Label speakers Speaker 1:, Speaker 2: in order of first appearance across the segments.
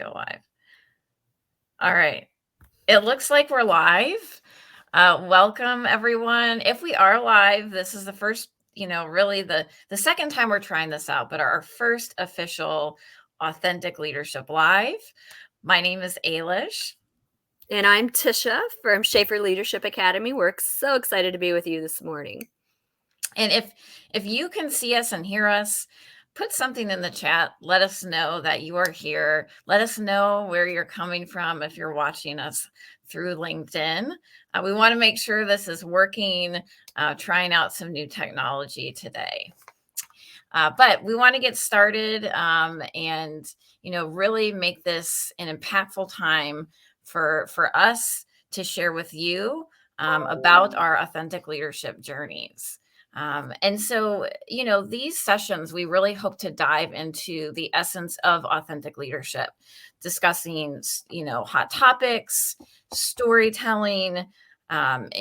Speaker 1: go live. All right. It looks like we're live. Welcome, everyone. If we are live, this is the first, really the second time we're trying this out, but our first official Authentic Leadership Live. My name is Ailish.
Speaker 2: And I'm Tisha from Schaefer Leadership Academy. We're so excited to be with you this morning.
Speaker 1: And if you can see us and hear us, put something in the chat. Let us know that you are here. Let us know where you're coming from if you're watching us through LinkedIn. We want to make sure this is working, trying out some new technology today. But we want to get started and, really make this an impactful time for us to share with you about our authentic leadership journeys. And so, these sessions, we really hope to dive into the essence of authentic leadership, discussing, hot topics, storytelling, and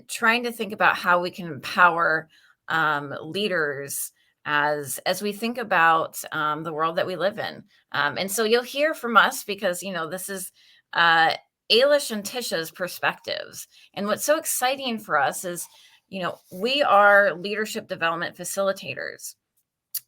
Speaker 1: trying to think about how we can empower leaders as we think about the world that we live in. And so you'll hear from us because, this is Ailish and Tisha's perspectives. And what's so exciting for us is, we are leadership development facilitators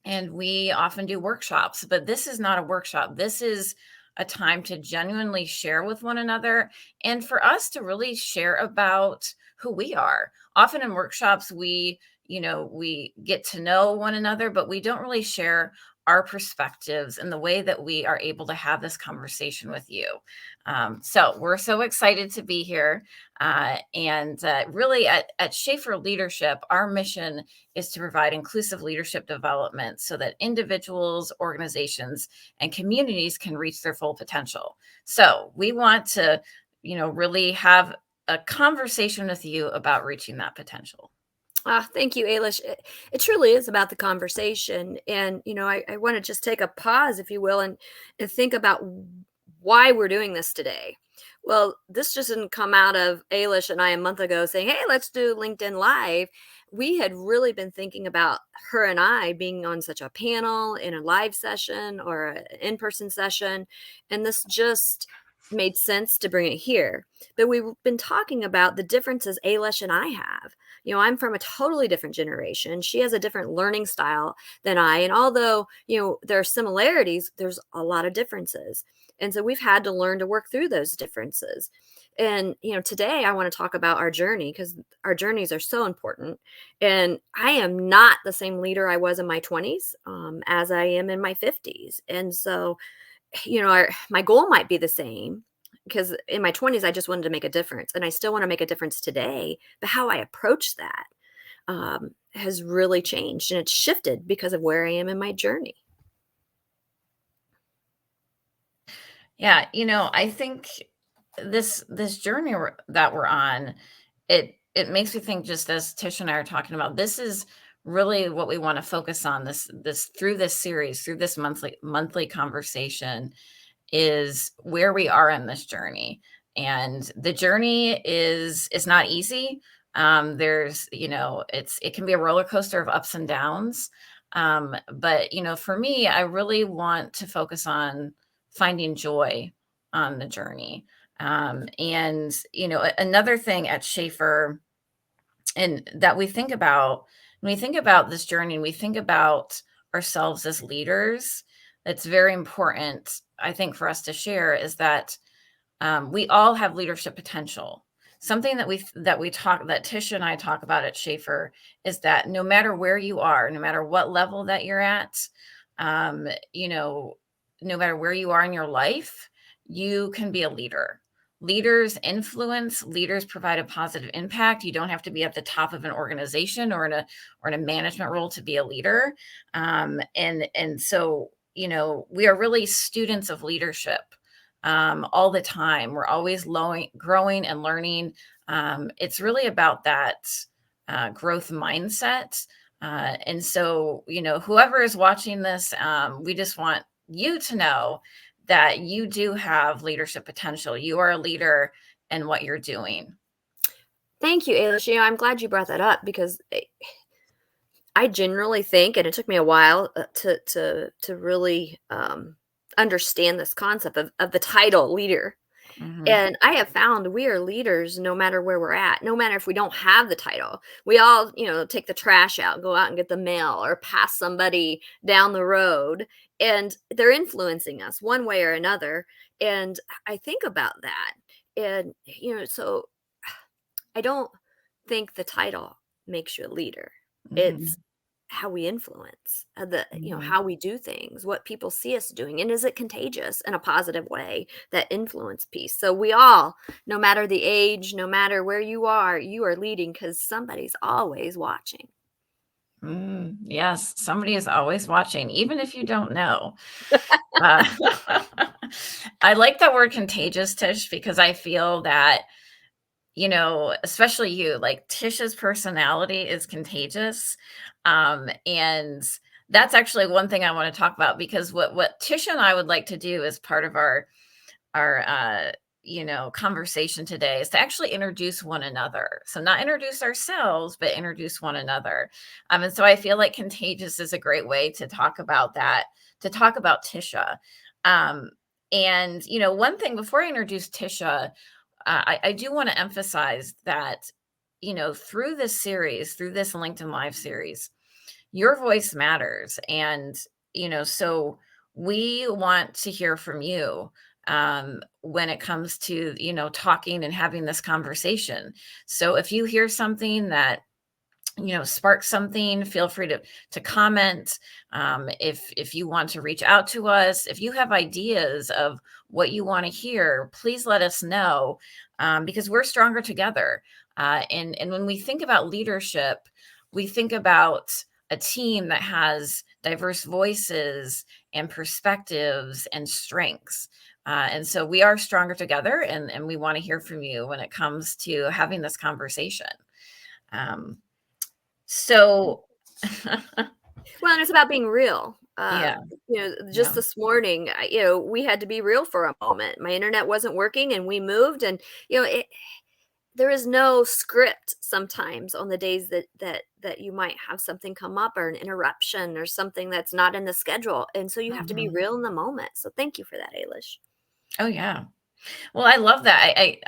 Speaker 1: and we often do workshops, but this is not a workshop. This is a time to genuinely share with one another and for us to really share about who we are. Often in workshops, we get to know one another, but we don't really share our perspectives and the way that we are able to have this conversation with you. So we're so excited to be here. And really at Schaefer Leadership, our mission is to provide inclusive leadership development so that individuals, organizations, and communities can reach their full potential. So we want to, really have a conversation with you about reaching that potential.
Speaker 2: Thank you, Ailish. It truly is about the conversation. And, I want to just take a pause, if you will, and think about why we're doing this today. Well, this just didn't come out of Ailish and I a month ago saying, hey, let's do LinkedIn Live. We had really been thinking about her and I being on such a panel in a live session or an in-person session. And this just made sense to bring it here. But we've been talking about the differences Ailish and I have. I'm from a totally different generation. She has a different learning style than I. And although, there are similarities, there's a lot of differences. And so we've had to learn to work through those differences. And, today I want to talk about our journey because our journeys are so important. And I am not the same leader I was in my 20s as I am in my 50s. And so, my goal might be the same, because in my 20s, I just wanted to make a difference. And I still want to make a difference today. But how I approach that has really changed. And it's shifted because of where I am in my journey.
Speaker 1: Yeah, I think this journey that we're on, it makes me think, just as Tish and I are talking about, this is really what we want to focus on this through this series, through this monthly conversation, is where we are in this journey. And the journey is not easy. There's, it can be a roller coaster of ups and downs. But, for me, I really want to focus on finding joy on the journey. And, another thing at Schaefer, and that we think about when we think about this journey and we think about ourselves as leaders, that's very important, I think, for us to share, is that we all have leadership potential. Something that Tisha and I talk about at Schaefer is that no matter where you are, no matter what level that you're at, no matter where you are in your life, you can be a leader. Leaders influence, leaders provide a positive impact. You don't have to be at the top of an organization or in a management role to be a leader. And so, we are really students of leadership all the time. We're always growing and learning. It's really about that growth mindset. And so, whoever is watching this, we just want you to know that you do have leadership potential. You are a leader in what you're doing.
Speaker 2: Thank you, Ailish. I'm glad you brought that up because I generally think, and it took me a while to really understand this concept of the title leader.
Speaker 1: Mhm.
Speaker 2: And I have found we are leaders no matter where we're at, no matter if we don't have the title. We all, take the trash out, go out and get the mail, or pass somebody down the road, and they're influencing us one way or another. And I think about that. And, so I don't think the title makes you a leader. It's
Speaker 1: Mhm.
Speaker 2: how we influence the
Speaker 1: Mhm.
Speaker 2: how we do things, what people see us doing, and is it contagious in a positive way, that influence piece. So we all, no matter the age, no matter where you are leading because somebody's always watching.
Speaker 1: Yes, somebody is always watching, even if you don't know. Uh, I like that word contagious, Tish, because I feel that, especially you, like Tish's personality is contagious. And that's actually one thing I want to talk about because what Tish and I would like to do as part of our conversation today is to actually introduce one another. So not introduce ourselves, but introduce one another. And so I feel like contagious is a great way to talk about that, to talk about Tisha. Um, and one thing before I introduce Tisha, I do want to emphasize that, through this series, through this LinkedIn Live series, your voice matters. And, so we want to hear from you when it comes to, talking and having this conversation. So if you hear something that spark something, feel free to comment. If you want to reach out to us, if you have ideas of what you want to hear, please let us know, because we're stronger together. And when we think about leadership, we think about a team that has diverse voices and perspectives and strengths. And so we are stronger together, and we want to hear from you when it comes to having this conversation. Um, so
Speaker 2: Well, and it's about being real.
Speaker 1: yeah,
Speaker 2: Just
Speaker 1: yeah.
Speaker 2: this morning, we had to be real for a moment. My internet wasn't working, and we moved, and there is no script sometimes on the days that you might have something come up or an interruption or something that's not in the schedule, and so you have to be
Speaker 1: Mhm.
Speaker 2: real in the moment. So thank you for that, Ailish.
Speaker 1: Oh, yeah. Well, I love that. I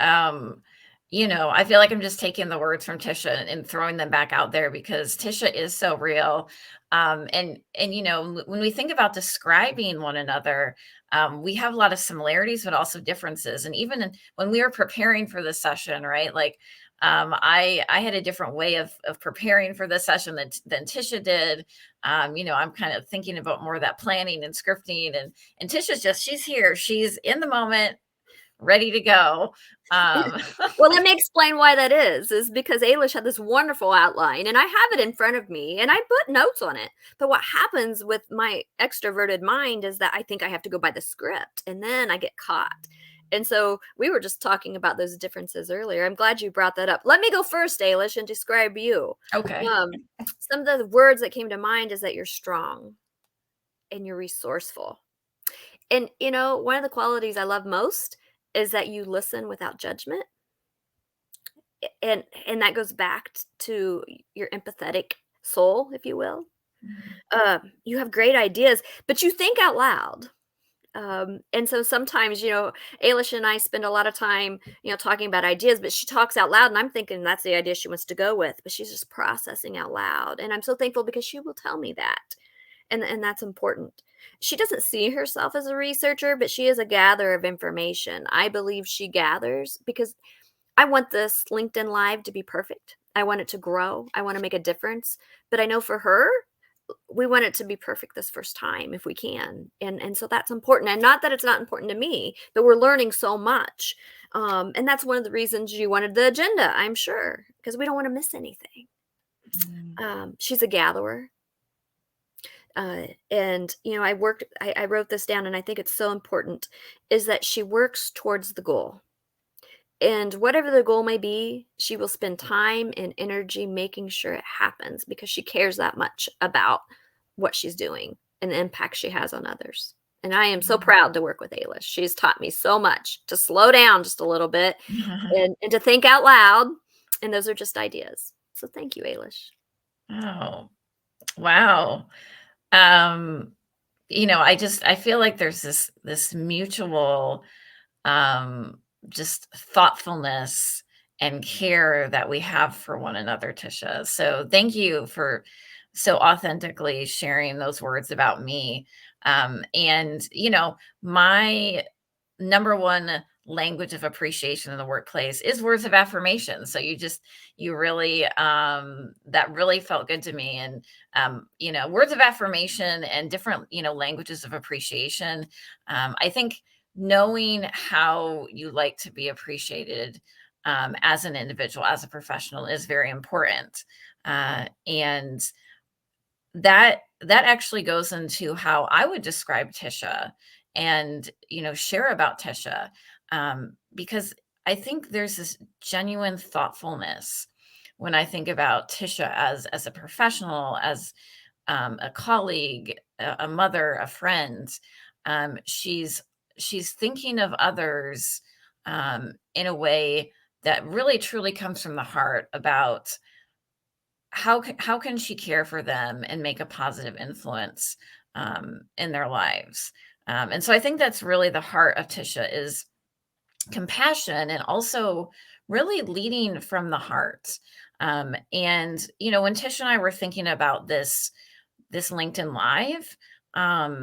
Speaker 1: feel like I'm just taking the words from Tisha and throwing them back out there because Tisha is so real. And when we think about describing one another, we have a lot of similarities, but also differences. And even when we were preparing for this session, right? Like, I had a different way of preparing for this session than Tisha did. I'm kind of thinking about more of that planning and scripting, and Tisha's she's here, she's in the moment, ready to go. Um,
Speaker 2: Well, let me explain why that is because Ailish had this wonderful outline, and I have it in front of me, and I put notes on it. But what happens with my extroverted mind is that I think I have to go by the script, and then I get caught. And so we were just talking about those differences earlier. I'm glad you brought that up. Let me go first, Ailish, and describe you.
Speaker 1: okay.
Speaker 2: Some of the words that came to mind is that you're strong and you're resourceful. And one of the qualities I love most is that you listen without judgment, and that goes back to your empathetic soul, if you will.
Speaker 1: Mhm.
Speaker 2: You have great ideas, but you think out loud. And so sometimes, Ailish and I spend a lot of time, talking about ideas, but she talks out loud, and I'm thinking that's the idea she wants to go with, but she's just processing out loud. And I'm so thankful because she will tell me that. And that's important. She doesn't see herself as a researcher, but she is a gatherer of information. I believe she gathers because I want this LinkedIn Live to be perfect. I want it to grow. I want to make a difference. But I know for her, we want it to be perfect this first time if we can. And so that's important. And not that it's not important to me, but we're learning so much. And that's one of the reasons you wanted the agenda, I'm sure, because we don't want to miss anything.
Speaker 1: Mhm.
Speaker 2: She's a gatherer. And I wrote this down, and I think it's so important, is that she works towards the goal. And whatever the goal may be, she will spend time and energy making sure it happens because she cares that much about what she's doing and the impact she has on others. And I am so proud to work with Ailish. She's taught me so much to slow down just a little bit and to think out loud. And those are just ideas. So thank you, Ailish.
Speaker 1: Oh, wow. Um, I feel like there's this mutual, um, just thoughtfulness and care that we have for one another, Tisha. So thank you for so authentically sharing those words about me. And my number one language of appreciation in the workplace is words of affirmation. So you really, that really felt good to me. And words of affirmation and different languages of appreciation. I think knowing how you like to be appreciated, as an individual, as a professional, is very important. And that actually goes into how I would describe Tisha and, share about Tisha, because I think there's this genuine thoughtfulness when I think about Tisha as a professional, as, a colleague, a mother, a friend. She's thinking of others, in a way that really truly comes from the heart about how can she care for them and make a positive influence, in their lives. And so I think that's really the heart of Tisha, is compassion and also really leading from the heart. And when Tisha and I were thinking about this LinkedIn Live, I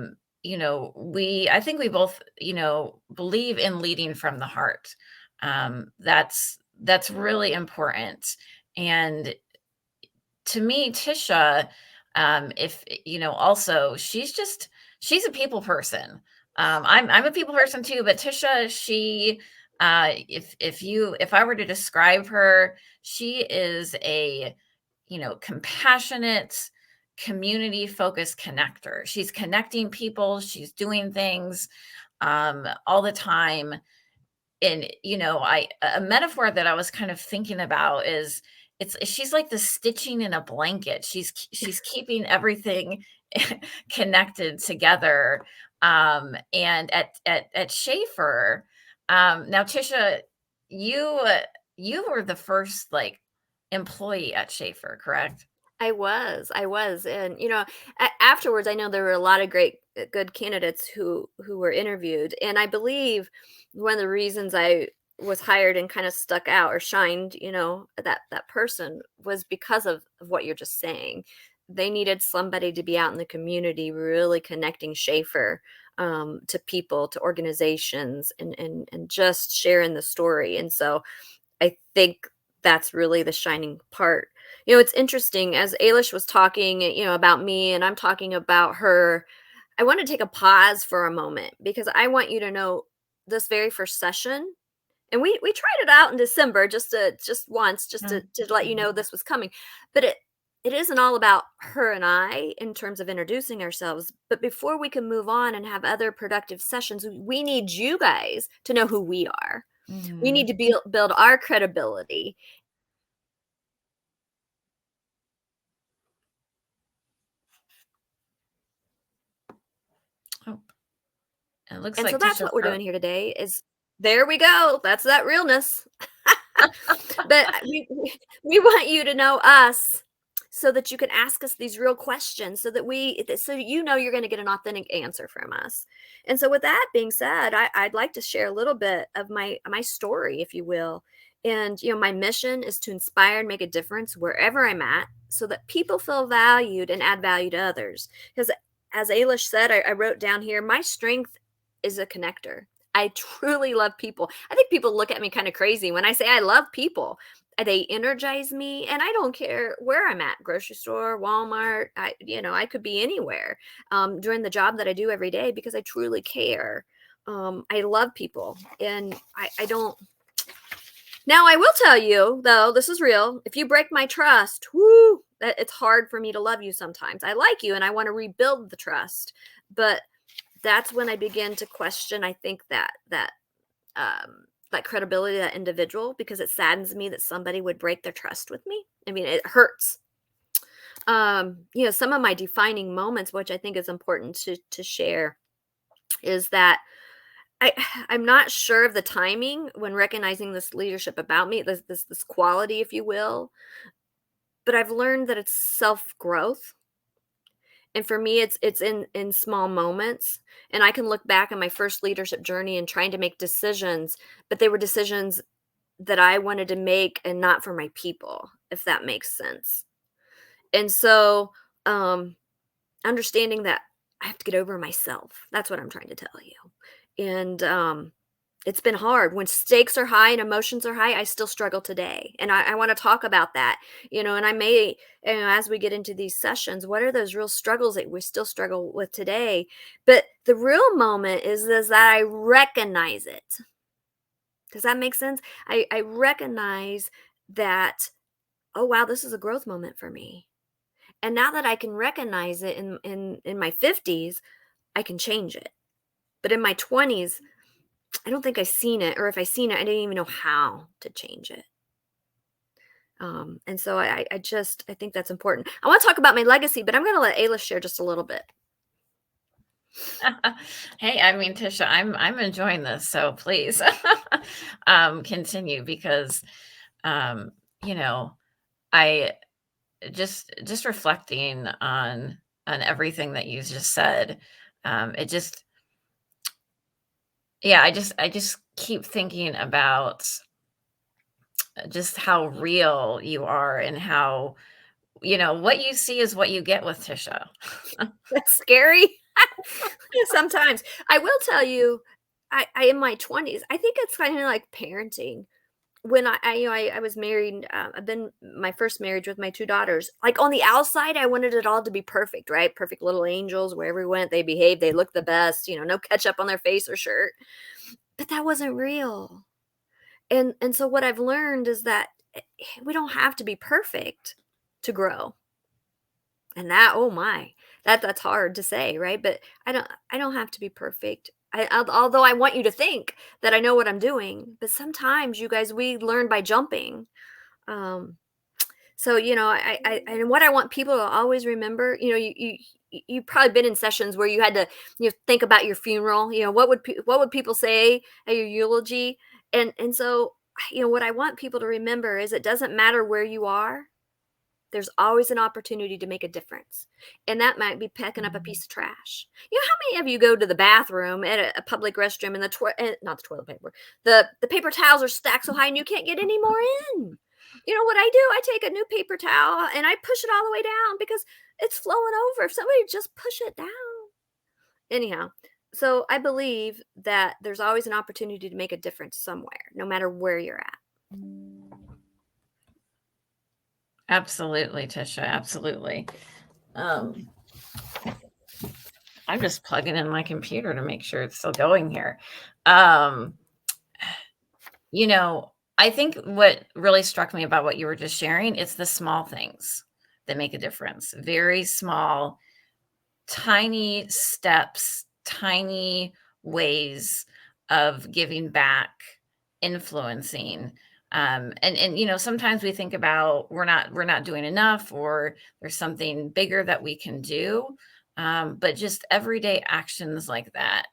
Speaker 1: think we both, believe in leading from the heart. That's really important. And to me, Tisha, if also she's a people person. I'm a people person too, but Tisha, if I were to describe her, she is a compassionate, community focused connector. She's connecting people. She's doing things, all the time. And I a metaphor that I was kind of thinking about is, she's like the stitching in a blanket. She's keeping everything connected together. And at Schaefer, now Tisha, you you were the first, like, employee at Schaefer, correct?
Speaker 2: I was, and afterwards, I know there were a lot of great, good candidates who were interviewed, and I believe one of the reasons I was hired and kind of stuck out or shined, that person was because of what you're just saying. They needed somebody to be out in the community, really connecting Schaefer, to people, to organizations, and just sharing the story. And so I think that's really the shining part. It's interesting as Ailish was talking, about me and I'm talking about her. I want to take a pause for a moment because I want you to know this very first session, and we tried it out in December just once just
Speaker 1: Oh,
Speaker 2: to let you know this was coming. But it isn't all about her and I in terms of introducing ourselves. But before we can move on and have other productive sessions, we need you guys to know who we are. We need
Speaker 1: mhm.
Speaker 2: to build our credibility.
Speaker 1: Oh, it looks
Speaker 2: And so
Speaker 1: like
Speaker 2: that's
Speaker 1: Tisha
Speaker 2: what we're
Speaker 1: froze.
Speaker 2: doing here today is there we go. That's that realness. But we want you to know us so that you can ask us these real questions so that you're going to get an authentic answer from us. And so with that being said, I'd like to share a little bit of my story, if you will. And my mission is to inspire and make a difference wherever I'm at so that people feel valued and add value to others. Because as Ailish said, I wrote down here, my strength is a connector. I truly love people. I think people look at me kind of crazy when I say I love people. They energize me, and I don't care where I'm at, grocery store, Walmart. I could be anywhere, doing the job that I do every day because I truly care. I love people, and I don't. Now, I will tell you though, this is real. If you break my trust, whoo, it's hard for me to love you sometimes. I like you, and I want to rebuild the trust, but that's when I begin to question, I think, that credibility of that individual, because it saddens me that somebody would break their trust with me. I mean, it hurts. Some of my defining moments, which I think is important to share, is that I I'm not sure of the timing when recognizing this leadership about me, this quality, if you will, but I've learned that it's self growth. And for me, it's in small moments, and I can look back on my first leadership journey and trying to make decisions, but they were decisions that I wanted to make and not for my people, if that makes sense. And so, um, understanding that I have to get over myself. That's what I'm trying to tell you. And it's been hard. When stakes are high and emotions are high, I still struggle today. And I want to talk about that, and I may, as we get into these sessions, what are those real struggles that we still struggle with today? But the real moment is that I recognize it. Does that make sense? I recognize that, oh wow, this is a growth moment for me. And now that I can recognize it in my 50s, I can change it. But in my 20s, I don't think I seen it, or if I seen it, I didn't even know how to change it. And so I think that's important. I want to talk about my legacy, but I'm going to let Ayla share just a little bit.
Speaker 1: Hey, I mean, Tisha, I'm enjoying this, so please continue because um, you know, I just reflecting on everything that you just said. It just yeah, I just keep thinking about just how real you are and how what you see is what you get with Tisha.
Speaker 2: That's scary. Sometimes I will tell you, I in my 20s, I think it's kind of like parenting. When I was married, I've been my first marriage with my 2 daughters. Like, on the outside, I wanted it all to be perfect, right? Perfect little angels. Wherever we went, they behaved, they looked the best, no ketchup on their face or shirt. But that wasn't real. And so what I've learned is that we don't have to be perfect to grow. And that, oh my, that's hard to say, right? But I don't have to be perfect. Although I want you to think that I know what I'm doing, but sometimes, you guys, we learn by jumping. Um, so, and what I want people to always remember, you've probably been in sessions where you had to, think about your funeral. What would people say at your eulogy? And so, what I want people to remember is, it doesn't matter where you are. There's always an opportunity to make a difference. And that might be picking up a piece of trash. How many of you go to the bathroom at a public restroom, and not the toilet paper, the paper towels are stacked so high and you can't get any more in? You know what I do? I take a new paper towel and I push it all the way down because it's flowing over. If somebody just push it down. Anyhow, so I believe that there's always an opportunity to make a difference somewhere, no matter where you're at.
Speaker 1: Absolutely, Tisha, absolutely. Um, I'm just plugging in my computer to make sure it's still going here. Um, I think what really struck me about what you were just sharing, it's the small things that make a difference. Very small, tiny steps, tiny ways of giving back, influencing. And sometimes we think about we're not doing enough, or there's something bigger that we can do. But just everyday actions like that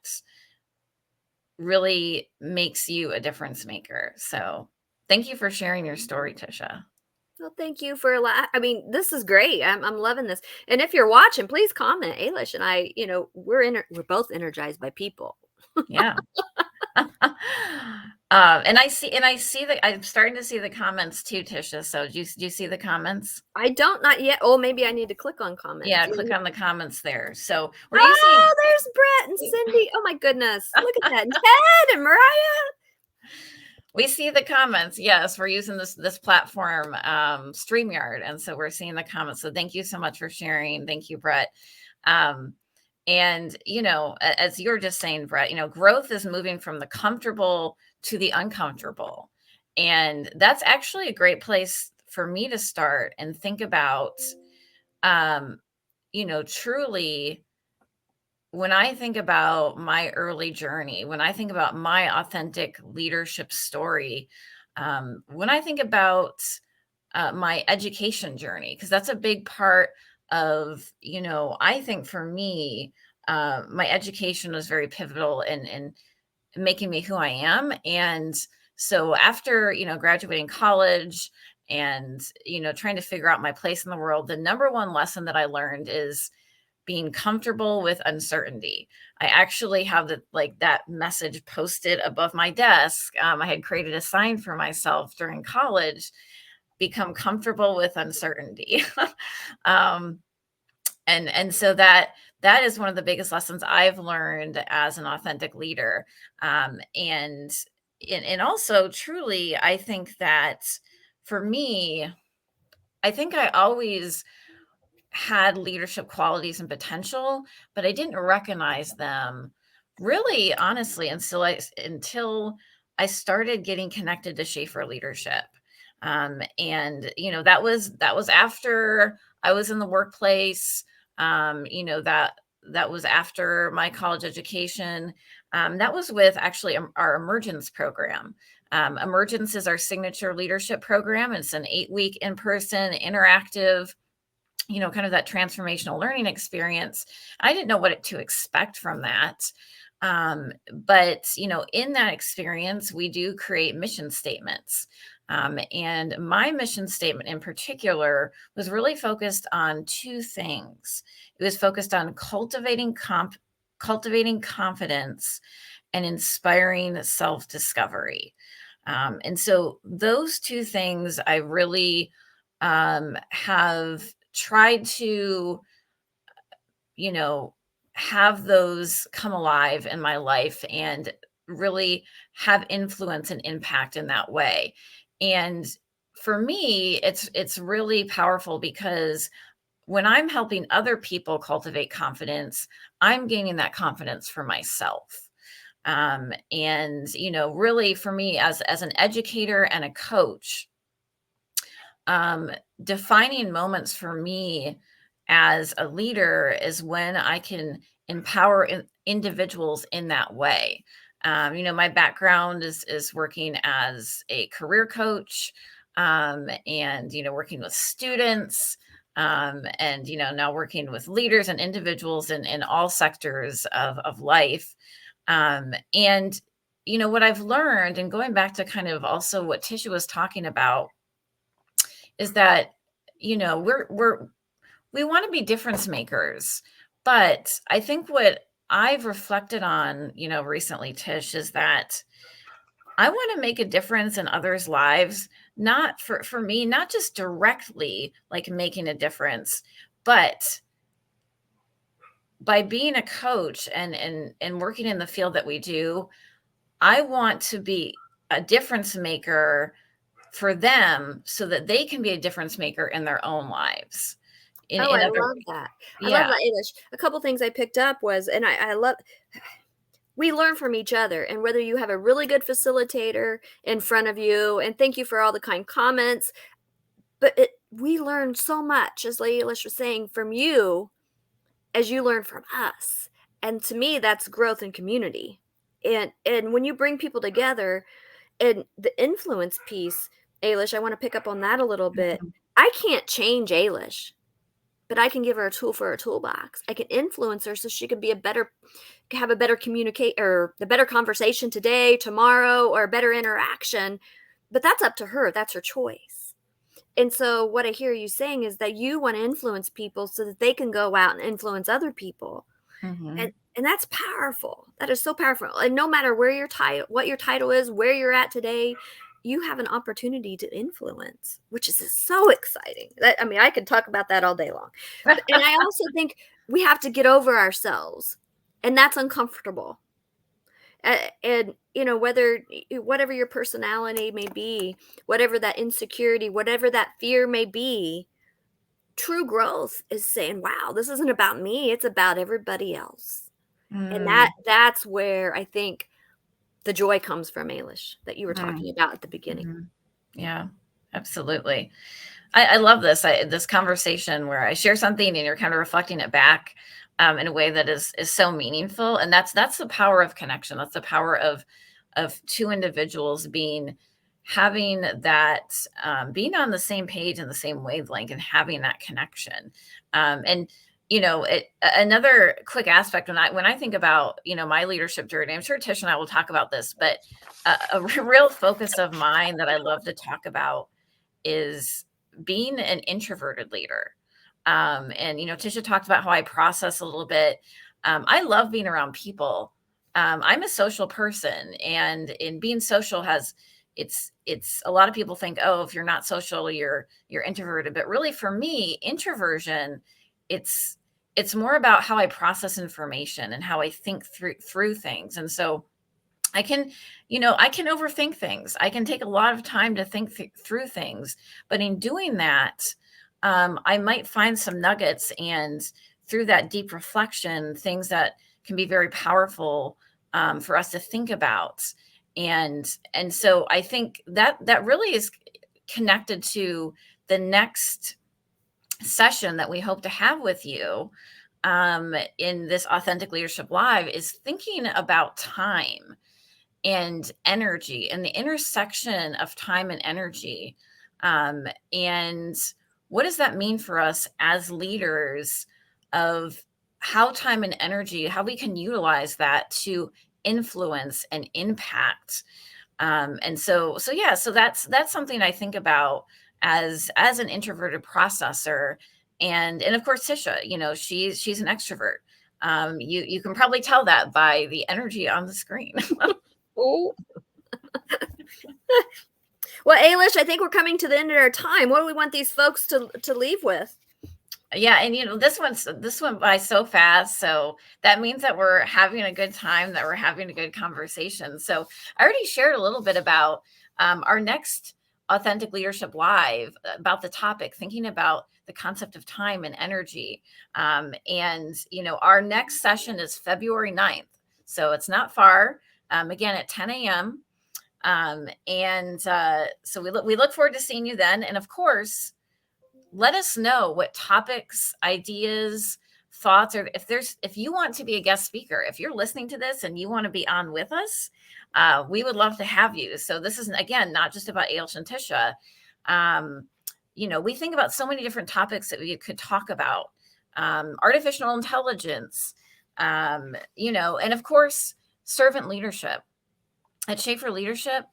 Speaker 1: really makes you a difference maker. So thank you for sharing your story, Tisha.
Speaker 2: Well, thank you for I mean, this is great. I'm loving this. And if you're watching, please comment. Ailish and I, we're both energized by people.
Speaker 1: Yeah. And I see that I'm starting to see the comments too, Tisha. So do you see the comments?
Speaker 2: I don't, not yet. Oh, maybe I need to click on comments.
Speaker 1: Yeah, click on the comments there. So we're using
Speaker 2: Oh, there's Brett and Cindy. Oh my goodness. Look at that. And Ted and Mariah.
Speaker 1: we see the comments. Yes, we're using this platform, StreamYard, and so we're seeing the comments. So thank you so much for sharing. Thank you, Brett. Um, and as you're just saying, Brett, growth is moving from the comfortable to the uncomfortable, and that's actually a great place for me to start and think about. Truly, when I think about my early journey, when I think about my authentic leadership story, when I think about my education journey, because that's a big part of, I think for me, my education was very pivotal in making me who I am. And so after, graduating college and, trying to figure out my place in the world, the number one lesson that I learned is being comfortable with uncertainty. I actually have that message posted above my desk. I had created a sign for myself during college: become comfortable with uncertainty. um, and so that is one of the biggest lessons I've learned as an authentic leader. And also, truly, I think that for me, I think I always had leadership qualities and potential, but I didn't recognize them really, honestly, until I started getting connected to Schaefer Leadership. And that was after I was in the workplace. That was after my college education. That was with actually our Emergence program. Emergence is our signature leadership program. It's an 8-week in-person interactive, kind of that transformational learning experience. I didn't know what to expect from that. But, in that experience, we do create mission statements. And my mission statement in particular was really focused on two things. It was focused on cultivating confidence and inspiring self-discovery. And so those two things I really have tried to, you know, have those come alive in my life and really have influence and impact in that way. And for me, it's really powerful because when I'm helping other people cultivate confidence, I'm gaining that confidence for myself. And really, for me, as an educator and a coach, um, defining moments for me as a leader is when I can empower individuals in that way. My background is working as a career coach, and working with students, and now working with leaders and individuals in all sectors of life. And what I've learned, and going back to kind of also what Tisha was talking about, is that we want to be difference makers. But I think what I've reflected on, recently, Tish, is that I want to make a difference in others' lives, not for me, not just directly like making a difference, but by being a coach and working in the field that we do. I want to be a difference maker for them so that they can be a difference maker in their own lives. In
Speaker 2: Oh,
Speaker 1: in
Speaker 2: I
Speaker 1: other
Speaker 2: love that. I love
Speaker 1: Yeah.
Speaker 2: that, English. A couple things I picked up was, and I love, we learn from each other, and whether you have a really good facilitator in front of you, and thank you for all the kind comments, but we learn so much, as Lady English was saying, from you as you learn from us. And to me, that's growth and community. And when you bring people together, and the influence piece, Ailish, I want to pick up on that a little bit.
Speaker 1: Mhm.
Speaker 2: I can't change Ailish, but I can give her a tool for her toolbox. I can influence her so she can be have a better communicate, or the better conversation today, tomorrow, or a better interaction. But that's up to her. That's her choice. And so what I hear you saying is that you want to influence people so that they can go out and influence other people. And
Speaker 1: Mhm.
Speaker 2: and that's powerful. That is so powerful. And no matter where your title, what your title is, where you're at today, you have an opportunity to influence, which is so exciting. That, I mean, I could talk about that all day long. And I also think we have to get over ourselves, and that's uncomfortable. And whether whatever your personality may be, whatever that insecurity, whatever that fear may be, true growth is saying, "Wow, this isn't about me, it's about everybody else." And
Speaker 1: Mm,
Speaker 2: that's where I think the joy comes from, Ailish, that you were
Speaker 1: mm,
Speaker 2: talking about at the beginning.
Speaker 1: mhm. Yeah, absolutely. I love this conversation where I share something and you're kind of reflecting it back, in a way that is so meaningful, and that's the power of connection. That's the power of two individuals having that, being on the same page and the same wavelength and having that connection. And another quick aspect when I think about my leadership journey, I'm sure Tish and I will talk about this, but a real focus of mine that I love to talk about is being an introverted leader. And, Tisha talked about how I process a little bit. I love being around people. I'm a social person, and in being social it's a lot of people think, oh, if you're not social, you're introverted. But really, for me, introversion, it's it's more about how I process information and how I think through things. And so I can, I can overthink things. I can take a lot of time to think through things, but in doing that, I might find some nuggets, and through that deep reflection, things that can be very powerful, for us to think about. And so I think that really is connected to the next session that we hope to have with you, in this Authentic Leadership Live, is thinking about time and energy and the intersection of time and energy. And what does that mean for us as leaders, of how time and energy, how we can utilize that to influence and impact. And so yeah, so that's something I think about as an introverted processor. And of course, Tisha, she's an extrovert. You can probably tell that by the energy on the screen.
Speaker 2: Oh, well, Ailish, I think we're coming to the end of our time. What do we want these folks to leave with?
Speaker 1: Yeah, and this went by so fast, so that means that we're having a good time, that we're having a good conversation. So I already shared a little bit about, our next Authentic Leadership Live, about the topic, thinking about the concept of time and energy. And our next session is February 9th, so it's not far. Again, at 10 a.m. So we look forward to seeing you then, and of course, let us know what topics, ideas, thoughts, or if you want to be a guest speaker, if you're listening to this and you want to be on with us, we would love to have you. So this is, again, not just about Ailish and Tisha. We think about so many different topics that we could talk about. Artificial intelligence, and of course, servant leadership. At Schaefer Leadership,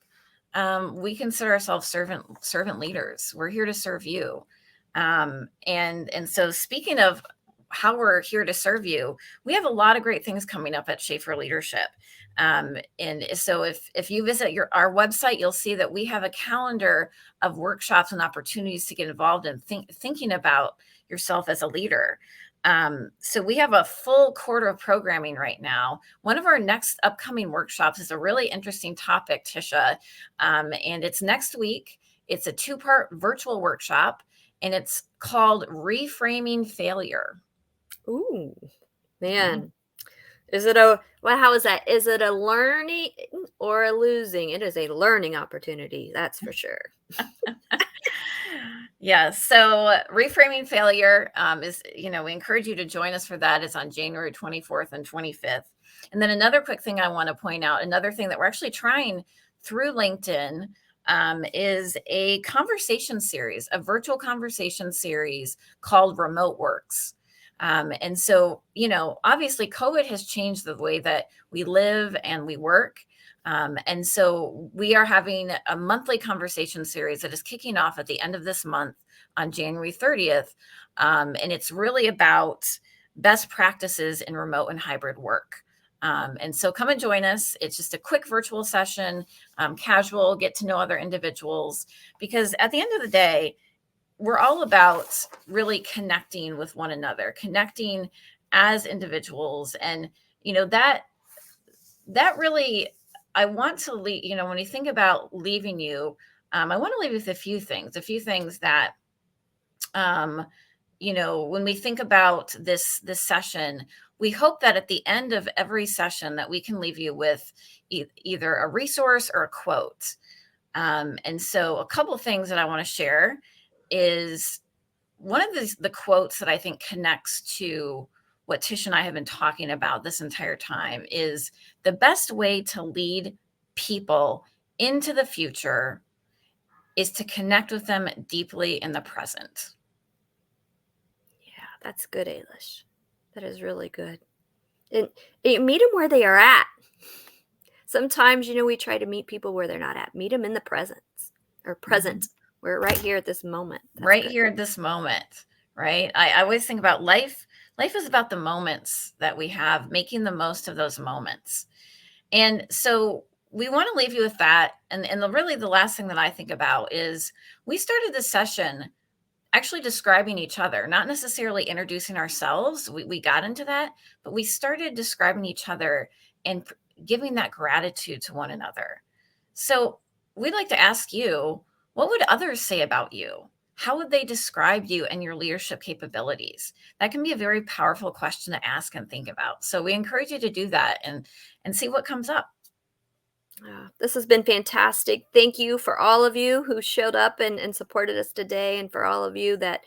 Speaker 1: we consider ourselves servant leaders. We're here to serve you. And so, speaking of how we're here to serve you, we have a lot of great things coming up at Schaefer Leadership. And so if you visit our website, you'll see that we have a calendar of workshops and opportunities to get involved in thinking about yourself as a leader. So we have a full quarter of programming right now. One of our next upcoming workshops is a really interesting topic, Tisha, and it's next week. It's a 2-part virtual workshop, and it's called Reframing Failure.
Speaker 2: Ooh, man. How is that? Is it a learning or a losing? It is a learning opportunity, that's for sure.
Speaker 1: Yeah. So Reframing Failure, is, we encourage you to join us for that. It's on January 24th and 25th. And then another quick thing I want to point out, another thing that we're actually trying through LinkedIn, is a conversation series, a virtual conversation series called Remote Works. And so, obviously COVID has changed the way that we live and we work. And so we are having a monthly conversation series that is kicking off at the end of this month on January 30th. And it's really about best practices in remote and hybrid work. And so come and join us. It's just a quick virtual session, casual, get to know other individuals, because at the end of the day, we're all about really connecting with one another, connecting as individuals. And, that really, I want to leave, when you think about leaving you, I want to leave you with a few things that, when we think about this session, we hope that at the end of every session that we can leave you with either a resource or a quote. And so a couple of things that I want to share is one of the quotes that I think connects to what Tish and I have been talking about this entire time is the best way to lead people into the future is to connect with them deeply in the present.
Speaker 2: Yeah, that's good, Ailish. That is really good. And meet them where they are at. Sometimes, we try to meet people where they're not at. Meet them in the present. We're right here at this moment.
Speaker 1: Right here at this moment. right? I always think about life. Life is about the moments that we have, making the most of those moments. And so we want to leave you with that. And really the last thing that I think about is we started this session actually describing each other, not necessarily introducing ourselves. We got into that, but we started describing each other and giving that gratitude to one another. So we'd like to ask you, what would others say about you? How would they describe you and your leadership capabilities? That can be a very powerful question to ask and think about. So we encourage you to do that and see what comes up.
Speaker 2: This has been fantastic. Thank you for all of you who showed up and supported us today, and for all of you that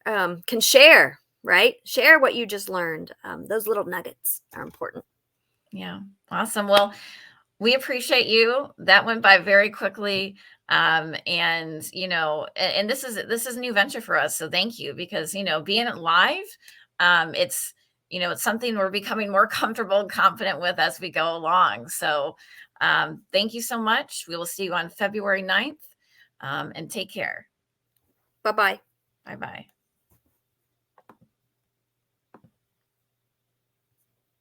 Speaker 2: can share, right? Share what you just learned. Those little nuggets are important.
Speaker 1: Yeah. Awesome. Well, we appreciate you. That went by very quickly. And and this is a new venture for us. So thank you, because being live, it's something we're becoming more comfortable and confident with as we go along. So thank you so much. We will see you on February 9th. And take care.
Speaker 2: Bye bye.
Speaker 1: Bye bye.